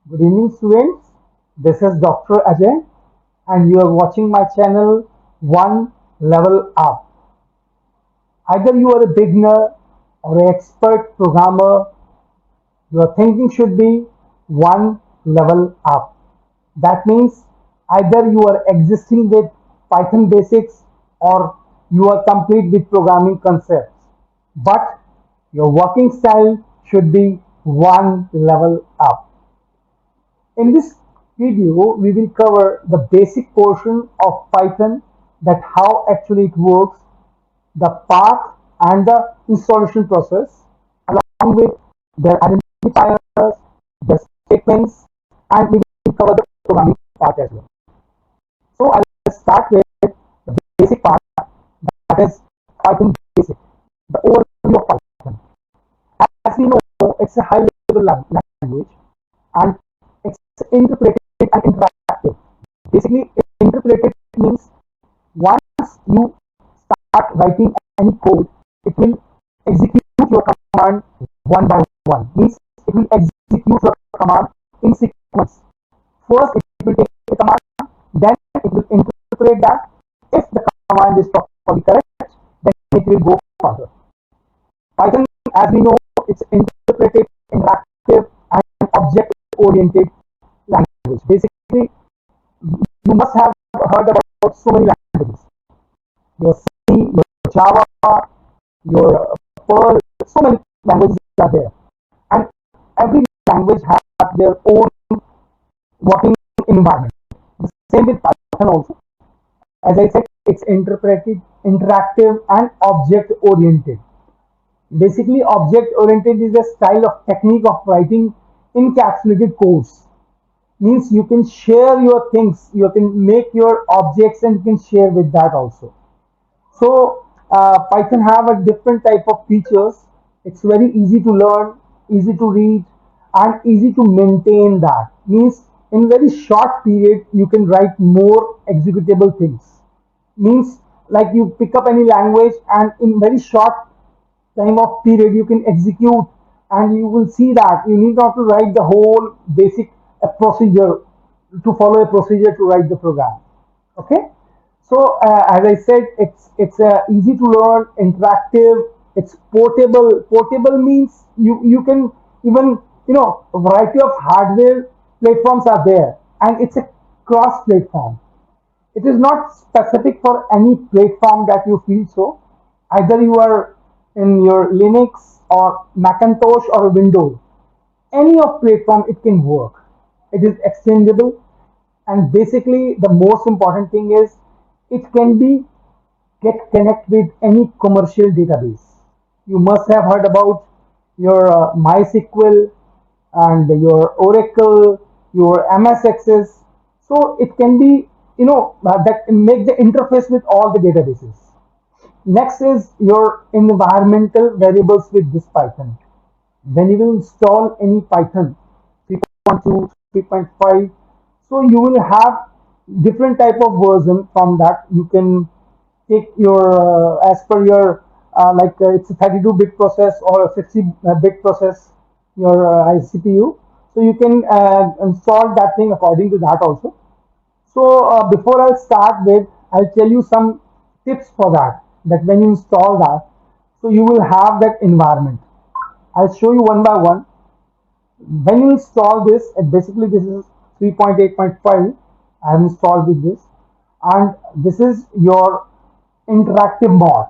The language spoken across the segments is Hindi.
Good evening, students. This is Dr. Ajay, and you are watching my channel One Level Up. Either you are a beginner or an expert programmer, your thinking should be one level up. That means either you are existing with Python basics or you are complete with programming concepts. But your working style should be one level up. In this video, we will cover the basic portion of Python, that how actually it works, the path and the installation process, along with their identifiers, their statements, and we will cover the programming part as well. So I'll start with the basic part, that is Python basic, the overview of Python. As we know, it's a high level language and it's interpreted and interactive. Basically, interpreted means once you start writing any code, it will execute your command one by one. Means it will execute your command in sequence. First, it will take a command, then it will interpret that. If the command is properly correct, then it will go further. Python, as we know, it's interpretive, interactive, and object-oriented language. Basically, you must have heard about so many languages. Your C, your Java, your Perl, so many languages are there. And every language has their own working environment. The same with Python also. As I said, it's interpretive, interactive, and object-oriented. Basically, object-oriented is a style of technique of writing encapsulated codes. Means you can share your things, you can make your objects and you can share with that also. So Python have a different type of features. It's very easy to learn, easy to read, and easy to maintain. That means in very short period you can write more executable things. Means like you pick up any language and in very short time of period you can execute, and you will see that you need not to write the whole basic procedure to follow a procedure to write the program. Okay, so as I said, it's easy to learn, interactive, it's portable. Portable means you can even, a variety of hardware platforms are there, and it's a cross platform. It is not specific for any platform that you feel so. Either you are in your Linux or Macintosh or Windows, any of platform it can work. It is extendable, and basically the most important thing is it can be get connect with any commercial database. You must have heard about your MySQL and your Oracle, your MS Access. So it can be, that make the interface with all the databases. Next is your environmental variables with this Python. When you will install any Python 3.2, 3.5, so you will have different type of version. From that you can take your as per your it's a 32-bit process or a 60-bit process, your CPU. So you can install that thing according to that also. So before I'll start with, I'll tell you some tips for that. That when you install that, so you will have that environment. I'll show you one by one. When you install this, basically this is 3.8.5. I have installed with this, and this is your interactive mode.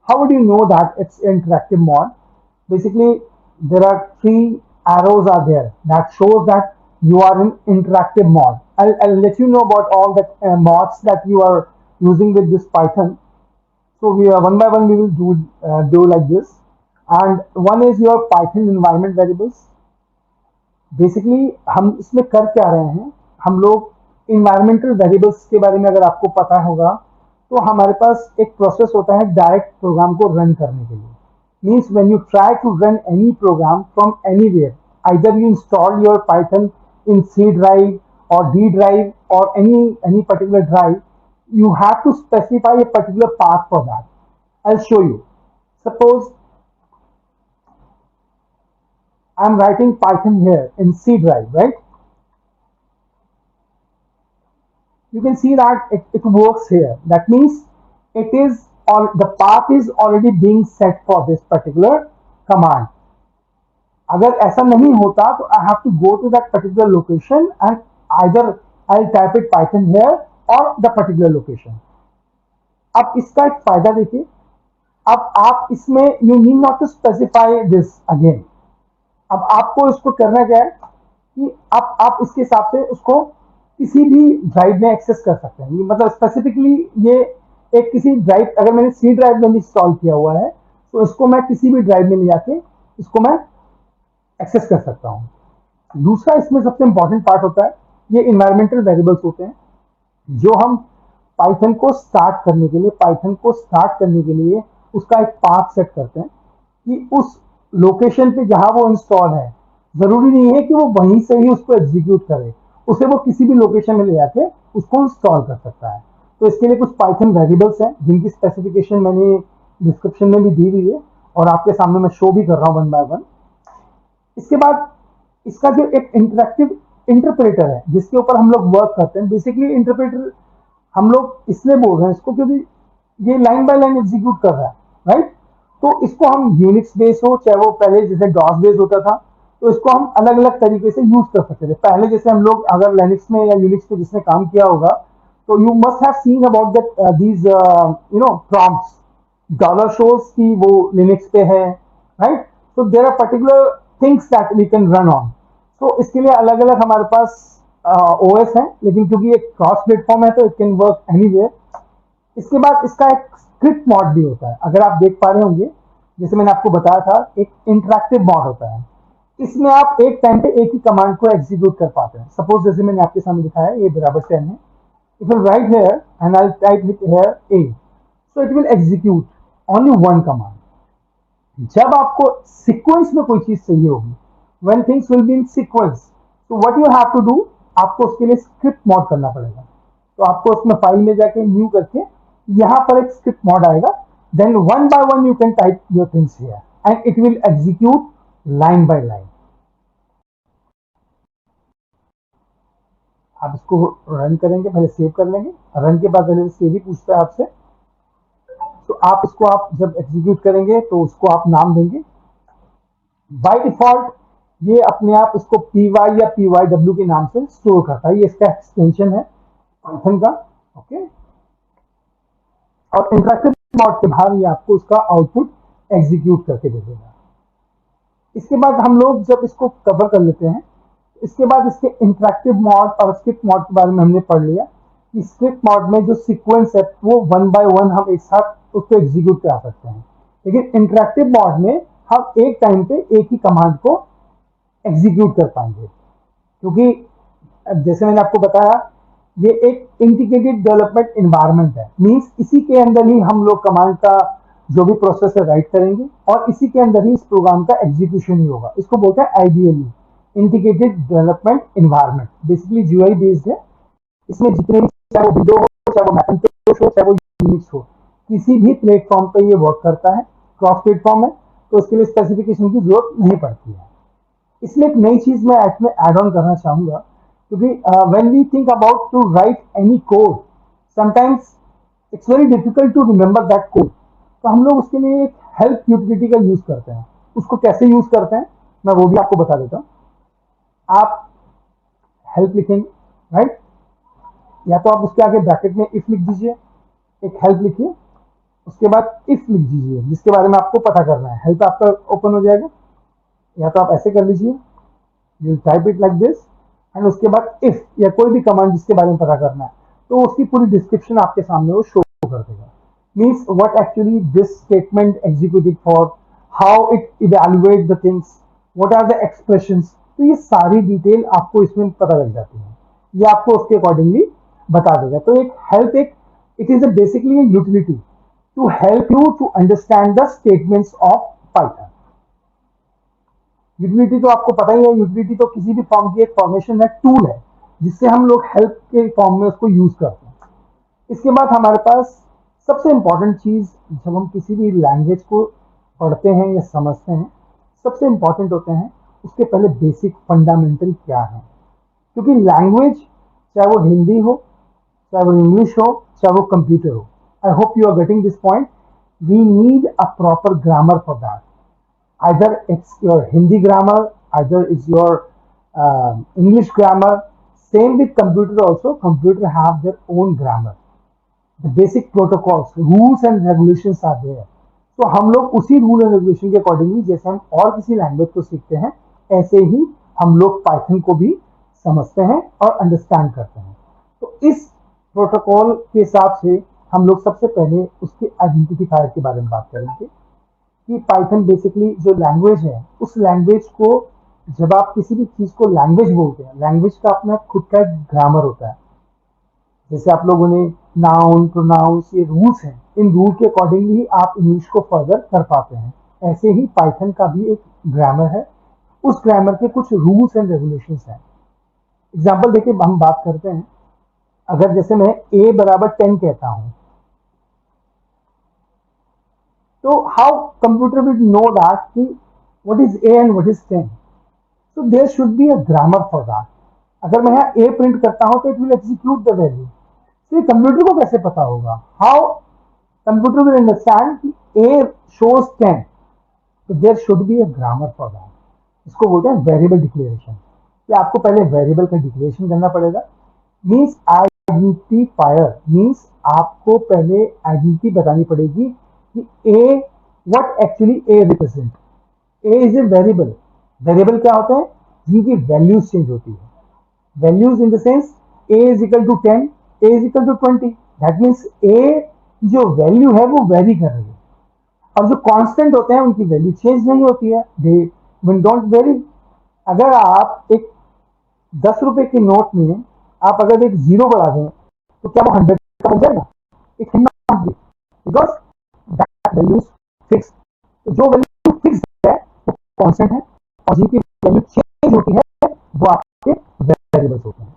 How would you know that it's interactive mode? Basically, there are three arrows are there that shows that you are in interactive mode. I'll let you know about all the mods that you are using with this Python. So we are one by one we will do like this. And one is your Python environment variables. Basically हम इसमें कर क्या रहे हैं, हम लोग इन्वायरमेंटल वेरिएबल्स के बारे में अगर आपको पता होगा, तो हमारे पास एक प्रोसेस होता है डायरेक्ट प्रोग्राम को रन करने के लिए. Means when you try to run any program from anywhere, either you install your Python in C drive or D drive or any particular drive, you have to specify a particular path for that. I'll show you. Suppose I'm writing Python here in C drive, right? you can see that it works here. That means it is all the path is already being set for this particular command. अगर ऐसा नहीं होता तो I have to go to that particular location and either I'll type it Python here or the particular location. अब इसका एक फायदा देखिए, अब आप इसमें you need not to specify this again. अब आपको इसको करना क्या है कि आप इसके हिसाब से उसको किसी भी ड्राइव में एक्सेस कर सकते हैं. मतलब स्पेसिफिकली ये एक किसी ड्राइव, अगर मैंने सी ड्राइव में इंस्टॉल किया हुआ है तो इसको मैं किसी भी ड्राइव में ले जाके इसको मैं एक्सेस कर सकता हूँ. दूसरा इसमें सबसे इंपॉर्टेंट पार्ट होता है, ये इन्वायरमेंटल वेरिएबल्स होते हैं जो हम पाइथन को स्टार्ट करने के लिए उसका एक पाथ सेट करते हैं कि उस लोकेशन पे जहां वो इंस्टॉल है, जरूरी नहीं है कि वो वहीं से ही उसको एग्जीक्यूट करे, उसे वो किसी भी लोकेशन में ले जाके उसको इंस्टॉल कर सकता है. तो इसके लिए कुछ पाइथन वेरिएबल्स हैं जिनकी स्पेसिफिकेशन मैंने डिस्क्रिप्शन में भी दी हुई है और आपके सामने मैं शो भी कर रहा हूँ वन बाय वन. इसके बाद इसका जो एक इंटरेक्टिव इंटरप्रेटर है जिसके ऊपर हम लोग वर्क करते हैं. बेसिकली इंटरप्रेटर हम लोग इसलिए बोल रहे हैं इसको क्योंकि ये लाइन बाय लाइन एग्जीक्यूट कर रहा है, राइट. तो इसको हम यूनिक्स बेस हो चाहे वो पहले जैसे डॉस बेस होता था, तो इसको हम अलग अलग तरीके से यूज कर सकते थे. पहले जैसे हम लोग अगर लिनक्स में या यूनिक्स पे जिसने काम किया होगा तो you must have seen about that these prompts, dollar shows की वो लिनक्स पे है, right. So there are particular things that we can run on. तो इसके लिए अलग अलग हमारे पास ओएस है, लेकिन क्योंकि ये क्रॉस प्लेटफॉर्म है तो इट कैन वर्क एनीवेयर. इसके बाद इसका एक स्क्रिप्ट मॉड भी होता है. अगर आप देख पा रहे होंगे, जैसे मैंने आपको बताया था, एक इंटरैक्टिव मॉड होता है. इसमें आप एक टाइम पे एक ही कमांड को एग्जीक्यूट कर पाते हैं. सपोज जैसे मैंने आपके सामने दिखाया ये बराबर 10 है. If you write here and I type with here A, so it will execute only one command. जब आपको सीक्वेंस में कोई चीज चाहिए होगी, when things will be in sequence, तो what you have to do, आपको उसके लिए स्क्रिप्ट मॉड करना पड़ेगा. तो आपको उसमें फाइल में जाके न्यू करके यहां पर एक स्क्रिप्ट मॉड आएगा. Then one by one you can type your things here and it will execute line by line. आप इसको रन करेंगे, पहले सेव कर लेंगे. रन के बाद पहले सेव ही पूछता है आपसे. तो आप इसको आप जब एग्जीक्यूट करेंगे तो उसको आप नाम देंगे. बाय डिफॉल्ट ये अपने आप इसको py या pyw के नाम से स्टोर करता है. ये इसका एक्सटेंशन है पाइथन का, ओके. और इंटरेक्टिव मोड के बाहर ये आपको उसका आउटपुट एग्जीक्यूट करके दे देगा. इसके बाद हम लोग जब इसको कवर कर लेते हैं, इसके बाद इसके इंटरेक्टिव मोड और स्क्रिप्ट मोड के बारे में हमने पढ़ लिया कि स्क्रिप्ट मोड में जो सीक्वेंस है वो वन बाय वन हम एक साथ उसको एग्जीक्यूट करा सकते हैं. लेकिन इंटरेक्टिव मोड में हम एक टाइम पे एक ही कमांड को एग्जीक्यूट कर पाएंगे, क्योंकि जैसे मैंने आपको बताया ये एक इंटीग्रेटेड डेवलपमेंट एनवायरनमेंट है. मींस इसी के अंदर ही हम लोग कमांड का जो भी प्रोसेस है राइट करेंगे और इसी के अंदर ही इस प्रोग्राम का एग्जीक्यूशन ही होगा. इसको बोलते हैं IDLE, integrated development environment. Basically GUI based है. इसमें जितने भी, चाहे वो विंडो हो, चाहे वो मैकिंटोश हो, चाहे वो यूनिक्स हो, किसी भी प्लेटफॉर्म पे ये वर्क करता है. क्रॉस प्लेटफॉर्म है तो उसके लिए स्पेसिफिकेशन की जरूरत नहीं पड़ती है. इसमें एक नई चीज मैं इसमें ऐड ऑन करना चाहूंगा, क्योंकि when we think about to write any code, sometimes it's very difficult to remember that code. तो हम लोग उसके लिए एक हेल्प यूटिलिटी का यूज करते हैं. उसको कैसे यूज करते हैं मैं वो भी आपको बता देता हूँ. आप हेल्प लिखेंगे, राइट, या तो आप उसके आगे ब्रैकेट में इफ लिख दीजिए, एक हेल्प लिखिए, उसके बाद इफ लिख दीजिए जिसके बारे में आपको पता करना है. हेल्प आपका ओपन हो जाएगा. या तो आप ऐसे कर लीजिए, you type it like this, and उसके बाद इफ या कोई भी कमांड जिसके बारे में पता करना है तो उसकी पूरी डिस्क्रिप्शन आपके सामने वो शो कर देगा. Means what actually this statement executed for, how it evaluate the things, what are the expressions. तो ये सारी डिटेल आपको इसमें पता लग जाती है. ये आपको उसके अकॉर्डिंगली बता देगा. तो एक हेल्प, एक it is basically a utility to help you to understand the statements of Python. Utility तो आपको पता ही है, यूटिलिटी तो किसी भी फॉर्म की एक फॉर्मेशन है, टूल है जिससे हम लोग हेल्प के फॉर्म में उसको यूज करते हैं. इसके बाद हमारे पास सबसे इंपॉर्टेंट चीज, जब हम किसी भी लैंग्वेज को पढ़ते हैं या समझते हैं, सबसे इंपॉर्टेंट होते हैं उसके पहले बेसिक फंडामेंटल क्या है. क्योंकि लैंग्वेज, चाहे वो हिंदी हो, चाहे वो इंग्लिश हो, चाहे वो कंप्यूटर हो. I hope you are getting this point. We need a proper grammar for that. Either it's your Hindi grammar, either it's your English grammar. Same with computer also. Computer have their own grammar. The basic protocols, rules and regulations are there. तो हम लोग उसी रूल एंड रेगुलेशन के अकॉर्डिंगली जैसे हम और किसी लैंग्वेज को सीखते हैं, ऐसे ही हम लोग पाइथन को भी समझते हैं और अंडरस्टैंड करते हैं. तो इस प्रोटोकॉल के हिसाब से हम लोग सबसे पहले उसके आइडेंटिफायर के बारे में बात करेंगे कि पाइथन बेसिकली जो लैंग्वेज है, उस लैंग्वेज को जब आप किसी भी चीज को लैंग्वेज बोलते हैं, लैंग्वेज का अपना खुद का ग्रामर होता है. जैसे आप लोगों ने नाउन, प्रोनाउंस, ये रूल्स हैं, इन रूल के अकॉर्डिंगली ही आप इंग्लिश को फर्दर कर पाते हैं. ऐसे ही पाइथन का भी एक ग्रामर है. उस ग्रामर के कुछ रूल्स एंड रेगुलेशंस हैं. एग्जाम्पल देखिए हम बात करते हैं. अगर जैसे मैं a बराबर 10 कहता हूं, तो how computer will know that कि what is a and what is 10. So there should be a grammar for that. अगर मैं यहाँ a प्रिंट करता हूँ तो it will execute the value. तो ये कंप्यूटर को कैसे पता होगा? How computer will understand कि a shows 10. So there should be a grammar for that. इसको बोलते हैं वेरिएबल डिक्लेरेशन. कि आपको पहले वेरिएबल का डिक्लेरेशन करना पड़ेगा. मीन्स आइडेंटिफायर, मीन्स आपको पहले आइडेंटिटी बतानी पड़ेगी कि a what actually a represent. a is a variable. Variable क्या होते हैं? जिनकी वैल्यूज चेंज होती है. Values in the sense a is equal to 10, a is equal to 20. That means a की जो वैल्यू है वो वेरी कर रही है. और जो कांस्टेंट होते हैं उनकी वैल्यू चेंज नहीं होती है. They will don't very. अगर आप एक 10 रुपए के नोट में आप अगर एक जीरो बढ़ा दें तो क्या वो 100 का बन जाएगा? It can not be, because that value is fix. जो वैल्यू फिक्स है वो कांस्टेंट है, और जिनकी वैल्यू चेंज होती है वो आपके वेरिएबल्स होते हैं.